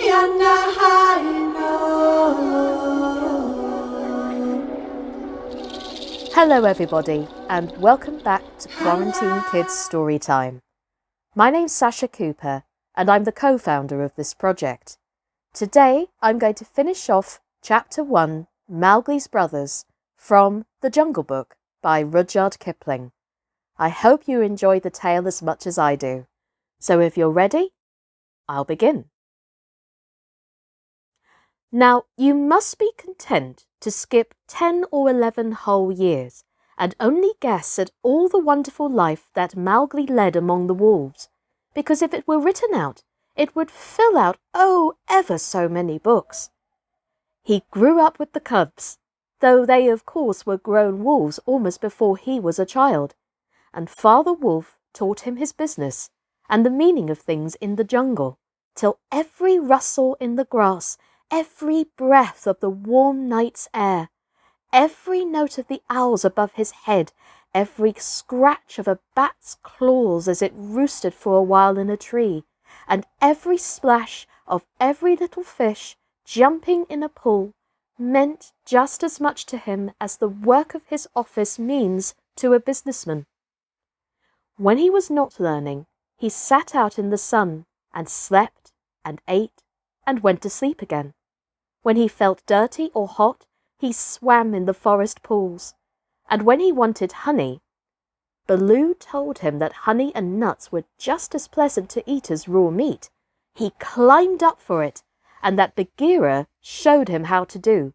Hello everybody and welcome back to Quarantine Kids Storytime. My name's Sascha Cooper and I'm the co-founder of this project. Today I'm going to finish off Chapter 1, Mowgli's Brothers, from The Jungle Book by Rudyard Kipling. I hope you enjoy the tale as much as I do. So if you're ready, I'll begin. Now, you must be content to skip 10 or 11 whole years and only guess at all the wonderful life that Mowgli led among the wolves, because if it were written out, it would fill out, ever so many books. He grew up with the cubs, though they of course were grown wolves almost before he was a child, and Father Wolf taught him his business and the meaning of things in the jungle, till every rustle in the grass, every breath of the warm night's air, every note of the owls above his head, every scratch of a bat's claws as it roosted for a while in a tree, and every splash of every little fish jumping in a pool meant just as much to him as the work of his office means to a businessman. When he was not learning, he sat out in the sun and slept and ate and went to sleep again. When he felt dirty or hot, he swam in the forest pools. And when he wanted honey, Baloo told him that honey and nuts were just as pleasant to eat as raw meat. He climbed up for it, and that Bagheera showed him how to do.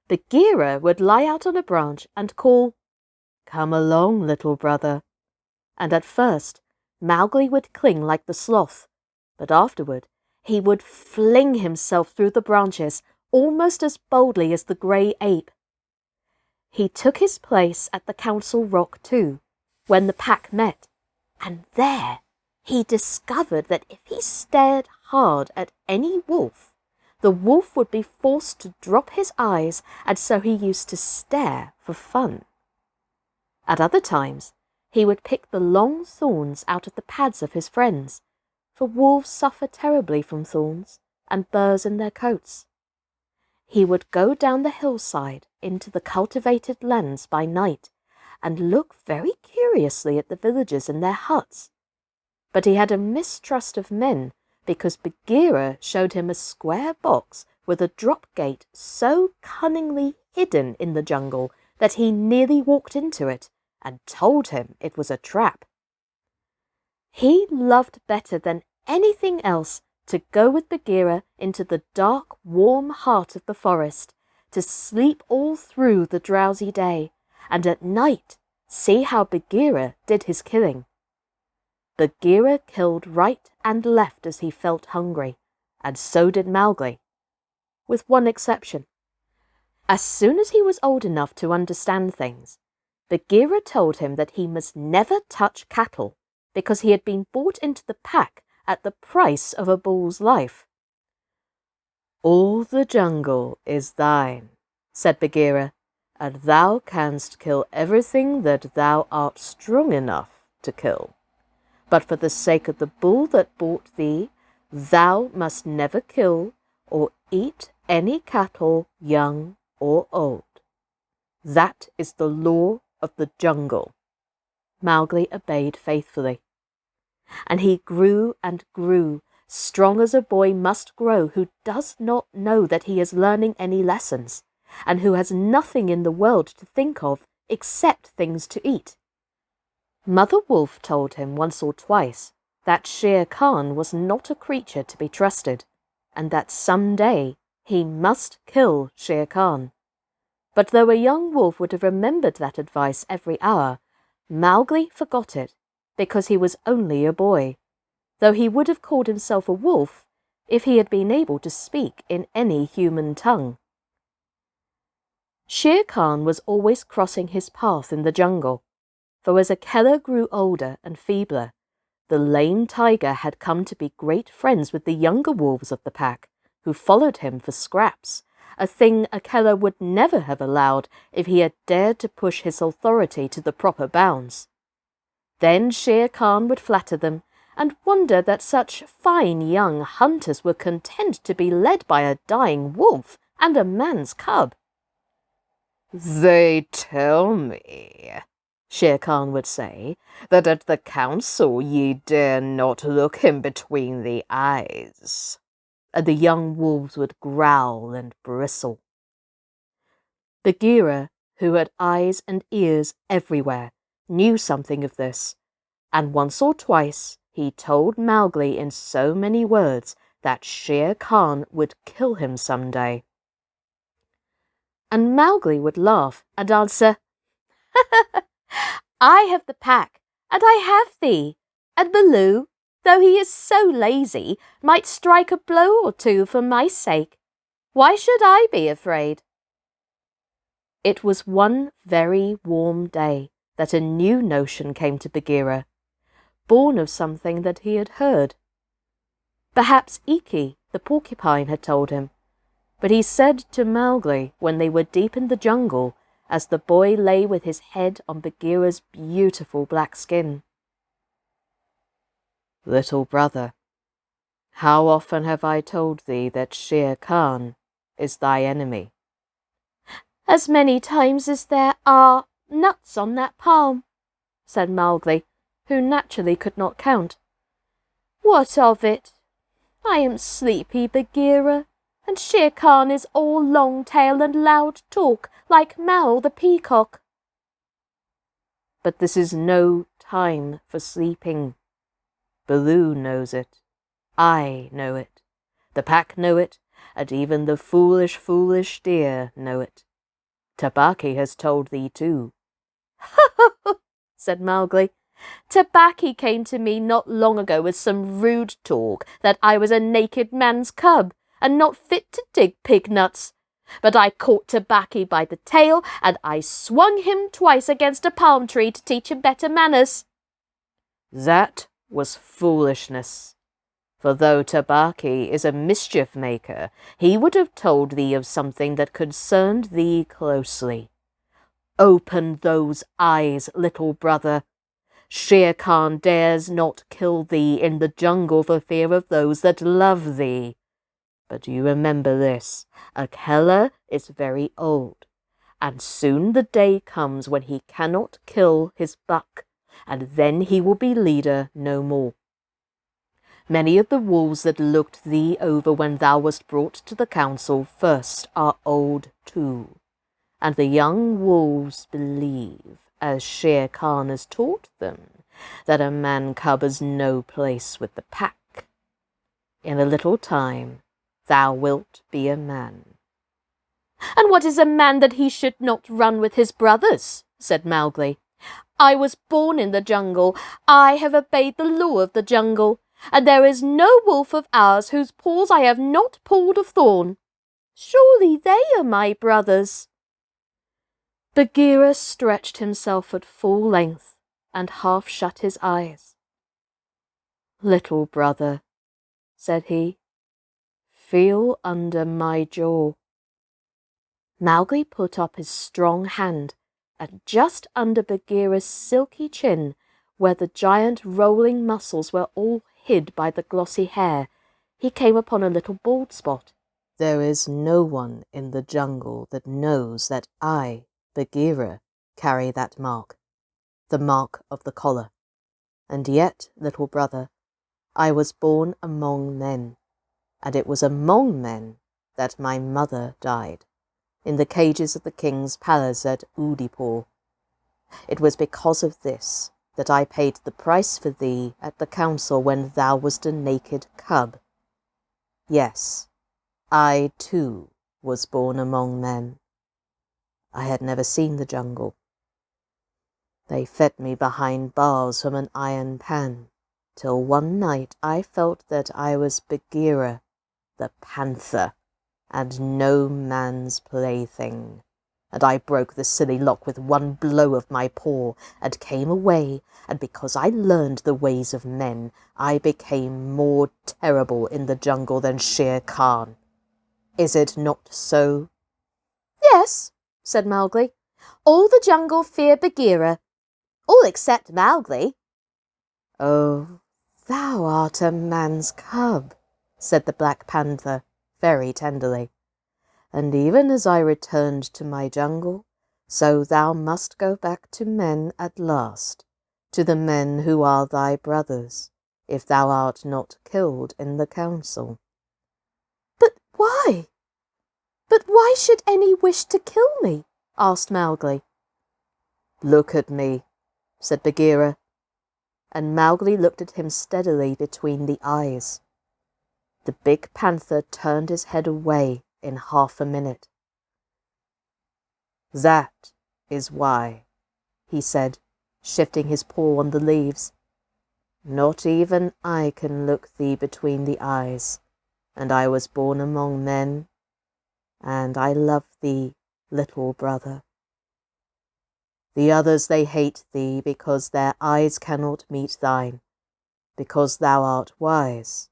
Bagheera would lie out on a branch and call, "Come along, little brother." And at first, Mowgli would cling like the sloth, but afterward he would fling himself through the branches almost as boldly as the grey ape. He took his place at the council rock too, when the pack met, and there he discovered that if he stared hard at any wolf, the wolf would be forced to drop his eyes, and so he used to stare for fun. At other times, he would pick the long thorns out of the pads of his friends, for wolves suffer terribly from thorns and burrs in their coats. He would go down the hillside into the cultivated lands by night and look very curiously at the villagers in their huts. But he had a mistrust of men because Bagheera showed him a square box with a drop gate so cunningly hidden in the jungle that he nearly walked into it and told him it was a trap. He loved better than anything else to go with Bagheera into the dark, warm heart of the forest, to sleep all through the drowsy day, and at night see how Bagheera did his killing. Bagheera killed right and left as he felt hungry, and so did Mowgli, with one exception. As soon as he was old enough to understand things, Bagheera told him that he must never touch cattle, because he had been bought into the pack at the price of a bull's life. "All the jungle is thine," said Bagheera, "and thou canst kill everything that thou art strong enough to kill. But for the sake of the bull that bought thee, thou must never kill or eat any cattle, young or old. That is the law of the jungle." Mowgli obeyed faithfully. And he grew and grew, strong as a boy must grow who does not know that he is learning any lessons, and who has nothing in the world to think of except things to eat. Mother Wolf told him once or twice that Shere Khan was not a creature to be trusted, and that some day he must kill Shere Khan. But though a young wolf would have remembered that advice every hour, Mowgli forgot it, because he was only a boy, though he would have called himself a wolf if he had been able to speak in any human tongue. Shere Khan was always crossing his path in the jungle, for as Akela grew older and feebler, the lame tiger had come to be great friends with the younger wolves of the pack, who followed him for scraps, a thing Akela would never have allowed if he had dared to push his authority to the proper bounds. Then Shere Khan would flatter them, and wondered that such fine young hunters were content to be led by a dying wolf and a man's cub. "They tell me," Shere Khan would say, "that at the council ye dare not look him between the eyes." And the young wolves would growl and bristle. Bagheera, who had eyes and ears everywhere, knew something of this, and once or twice he told Mowgli in so many words that Shere Khan would kill him some day. And Mowgli would laugh and answer, "I have the pack, and I have thee, and Baloo, though he is so lazy, might strike a blow or two for my sake. Why should I be afraid?" It was one very warm day that a new notion came to Bagheera, born of something that he had heard. Perhaps Iki, the porcupine, had told him, but he said to Mowgli when they were deep in the jungle, as the boy lay with his head on Bagheera's beautiful black skin, "Little brother, how often have I told thee that Shere Khan is thy enemy?" "As many times as there are nuts on that palm," said Mowgli, who naturally could not count. "What of it? I am sleepy, Bagheera, and Shere Khan is all long tail and loud talk, like Mao the peacock." "But this is no time for sleeping. Baloo knows it. I know it. The pack know it, and even the foolish, foolish deer know it. Tabaqui has told thee too." said Mowgli. "Tabaqui came to me not long ago with some rude talk that I was a naked man's cub and not fit to dig pig nuts. But I caught Tabaqui by the tail, and I swung him twice against a palm tree to teach him better manners." "That was foolishness. For though Tabaqui is a mischief maker, he would have told thee of something that concerned thee closely. Open those eyes, little brother. Shere Khan dares not kill thee in the jungle for fear of those that love thee. But you remember this, Akela is very old, and soon the day comes when he cannot kill his buck, and then he will be leader no more. Many of the wolves that looked thee over when thou wast brought to the council first are old too, and the young wolves believe, as Shere Khan has taught them, that a man-cub has no place with the pack. In a little time thou wilt be a man." "And what is a man that he should not run with his brothers?" said Mowgli. "I was born in the jungle. I have obeyed the law of the jungle, and there is no wolf of ours whose paws I have not pulled of thorn. Surely they are my brothers." Bagheera stretched himself at full length and half shut his eyes. "Little brother," said he, "feel under my jaw." Mowgli put up his strong hand, and just under Bagheera's silky chin, where the giant rolling muscles were all hid by the glossy hair, he came upon a little bald spot. "There is no one in the jungle that knows that I, Bagheera, carry that mark, the mark of the collar. And yet, little brother, I was born among men, and it was among men that my mother died, in the cages of the king's palace at Oodeypore. It was because of this that I paid the price for thee at the council when thou wast a naked cub. Yes, I too was born among men. I had never seen the jungle. They fed me behind bars from an iron pan, till one night I felt that I was Bagheera, the panther, and no man's plaything. And I broke the silly lock with one blow of my paw, and came away, and because I learned the ways of men, I became more terrible in the jungle than Shere Khan. Is it not so?" "Yes," said Mowgli. "All the jungle fear Bagheera. All except Mowgli." "Oh, "Thou art a man's cub," said the Black Panther very tenderly, "and even as I returned to my jungle, so thou must go back to men at last, to the men who are thy brothers, if thou art not killed in the council." "But why? But why should any wish to kill me?" asked Mowgli. "Look at me," said Bagheera, and Mowgli looked at him steadily between the eyes. The big panther turned his head away in half a minute. "That is why," he said, shifting his paw on the leaves. "Not even I can look thee between the eyes, and I was born among men, and I love thee, little brother. The others, they hate thee because their eyes cannot meet thine, because thou art wise,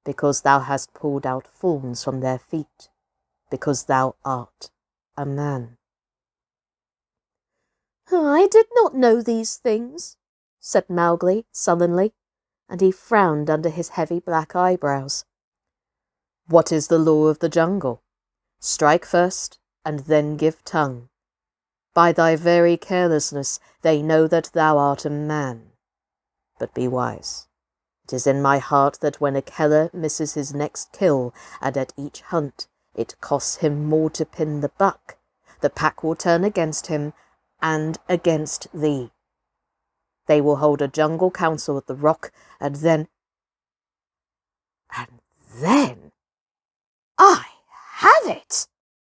because thou hast pulled out thorns from their feet, because thou art a man." "I did not know these things," said Mowgli sullenly, and he frowned under his heavy black eyebrows. "What is the law of the jungle? Strike first, and then give tongue. By thy very carelessness they know that thou art a man. But be wise. It is in my heart that when a killer misses his next kill, and at each hunt it costs him more to pin the buck, the pack will turn against him and against thee. They will hold a jungle council at the rock, and then "I have it!"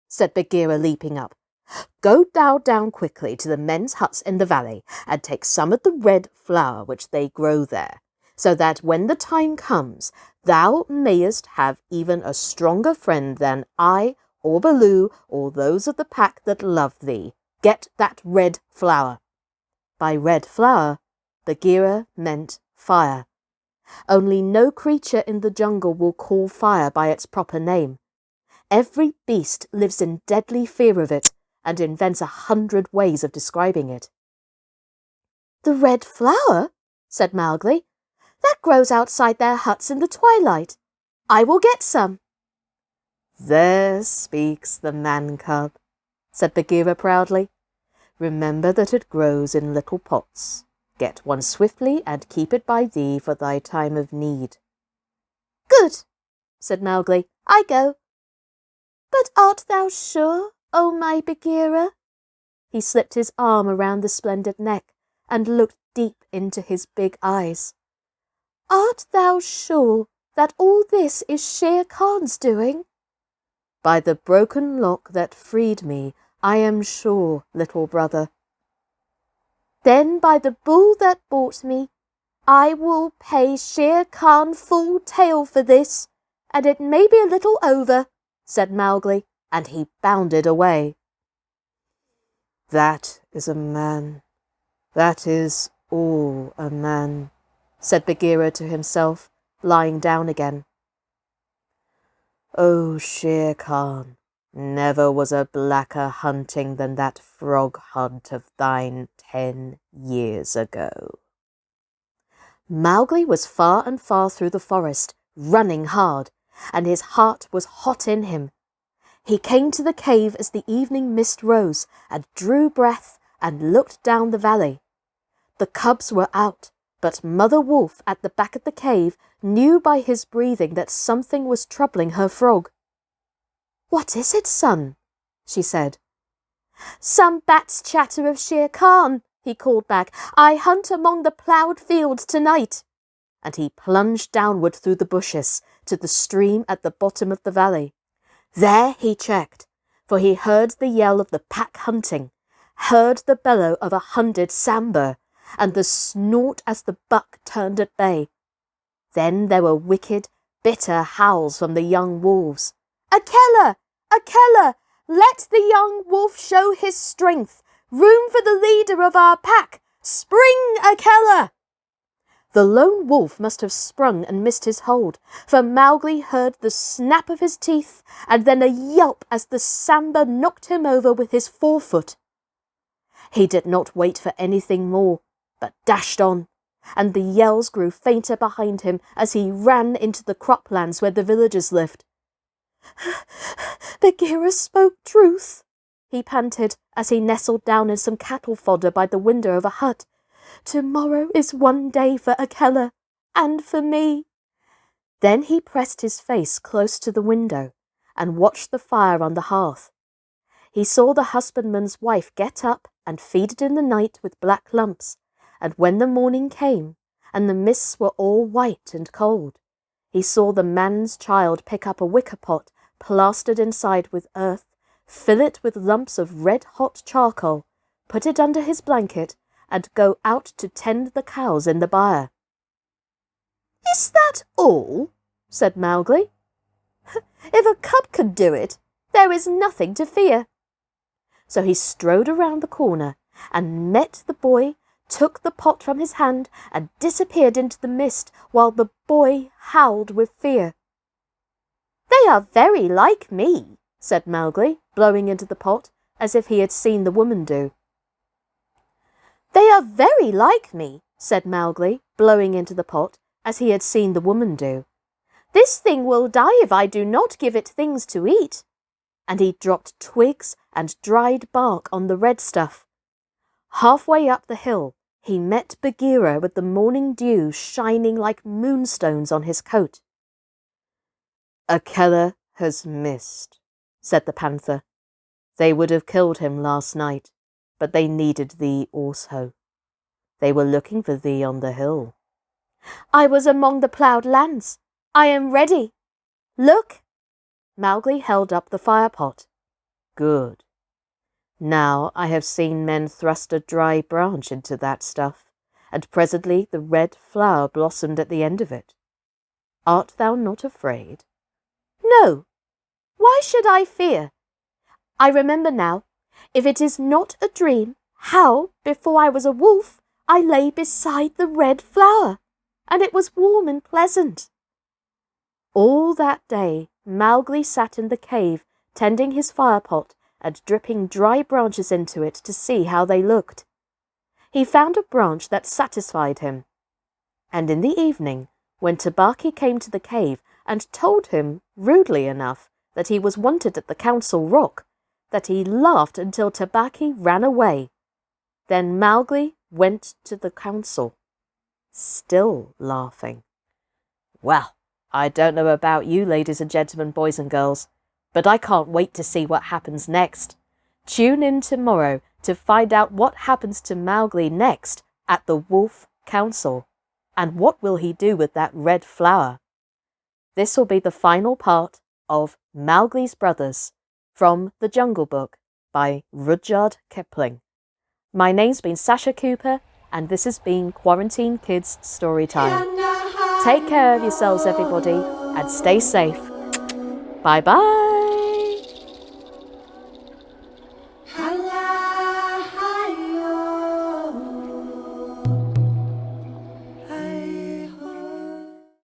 said Bagheera, leaping up. "Go thou down quickly to the men's huts in the valley, and take some of the red flower which they grow there, so that when the time comes, thou mayest have even a stronger friend than I or Baloo or those of the pack that love thee. Get that red flower." By red flower, Bagheera meant fire. Only no creature in the jungle will call fire by its proper name. Every beast lives in deadly fear of it, and invents 100 ways of describing it. "The red flower," said Mowgli. "That grows outside their huts in the twilight. I will get some." "There speaks the man cub," said Bagheera proudly. "Remember that it grows in little pots. Get one swiftly and keep it by thee for thy time of need." "Good," said Mowgli. "I go. But art thou sure, O my Bagheera?" He slipped his arm around the splendid neck and looked deep into his big eyes. "Art thou sure that all this is Shere Khan's doing?" "By the broken lock that freed me, I am sure, little brother." "Then by the bull that bought me, I will pay Shere Khan full tale for this, and it may be a little over," said Mowgli, and he bounded away. "That is a man. That is all a man," said Bagheera to himself, lying down again. "O Shere Khan, never was a blacker hunting than that frog hunt of thine 10 years ago." Mowgli was far and far through the forest, running hard, and his heart was hot in him. He came to the cave as the evening mist rose, and drew breath and looked down the valley. The cubs were out, but Mother Wolf at the back of the cave knew by his breathing that something was troubling her frog. "What is it, son?" she said. "Some bats chatter of Shere Khan," he called back. "I hunt among the ploughed fields tonight." And he plunged downward through the bushes to the stream at the bottom of the valley. There he checked, for he heard the yell of the pack hunting, heard the bellow of 100 sambar, and the snort as the buck turned at bay. Then there were wicked, bitter howls from the young wolves. "Akela! Akela! Let the young wolf show his strength! Room for the leader of our pack! Spring, Akela!" The lone wolf must have sprung and missed his hold, for Mowgli heard the snap of his teeth and then a yelp as the sambar knocked him over with his forefoot. He did not wait for anything more, but dashed on, and the yells grew fainter behind him as he ran into the croplands where the villagers lived. Bagheera spoke truth, he panted as he nestled down in some cattle fodder by the window of a hut. Tomorrow is one day for Akela, and for me. Then he pressed his face close to the window and watched the fire on the hearth. He saw the husbandman's wife get up and feed it in the night with black lumps, and when the morning came, and the mists were all white and cold, he saw the man's child pick up a wicker pot plastered inside with earth, fill it with lumps of red-hot charcoal, put it under his blanket, and go out to tend the cows in the byre. "Is that all?" said Mowgli. "If a cub could do it, there is nothing to fear." So he strode around the corner and met the boy, took the pot from his hand, and disappeared into the mist while the boy howled with fear. "They are very like me," said Mowgli, blowing into the pot as if he had seen the woman do. "They are very like me," said Mowgli, blowing into the pot as he had seen the woman do. "This thing will die if I do not give it things to eat." And he dropped twigs and dried bark on the red stuff. Halfway up the hill, he met Bagheera with the morning dew shining like moonstones on his coat. "Akela has missed," said the panther. "They would have killed him last night, but they needed thee also. They were looking for thee on the hill." "I was among the ploughed lands. I am ready. Look!" Mowgli held up the firepot. "Good. Now I have seen men thrust a dry branch into that stuff, and presently the red flower blossomed at the end of it. Art thou not afraid?" "No. Why should I fear? I remember now. If it is not a dream, how, before I was a wolf, I lay beside the red flower, and it was warm and pleasant." All that day Mowgli sat in the cave, tending his firepot and dripping dry branches into it to see how they looked. He found a branch that satisfied him, and in the evening, when Tabaqui came to the cave and told him, rudely enough, that he was wanted at the council rock, that he laughed until Tabaqui ran away. Then Mowgli went to the council, still laughing. Well, I don't know about you, ladies and gentlemen, boys and girls, but I can't wait to see what happens next. Tune in tomorrow to find out what happens to Mowgli next at the Wolf Council, and what will he do with that red flower. This will be the final part of Mowgli's Brothers from The Jungle Book by Rudyard Kipling. My name's been Sascha Cooper, and this has been Quarantine Kids Storytime. Take care of yourselves, everybody, and stay safe. Bye-bye.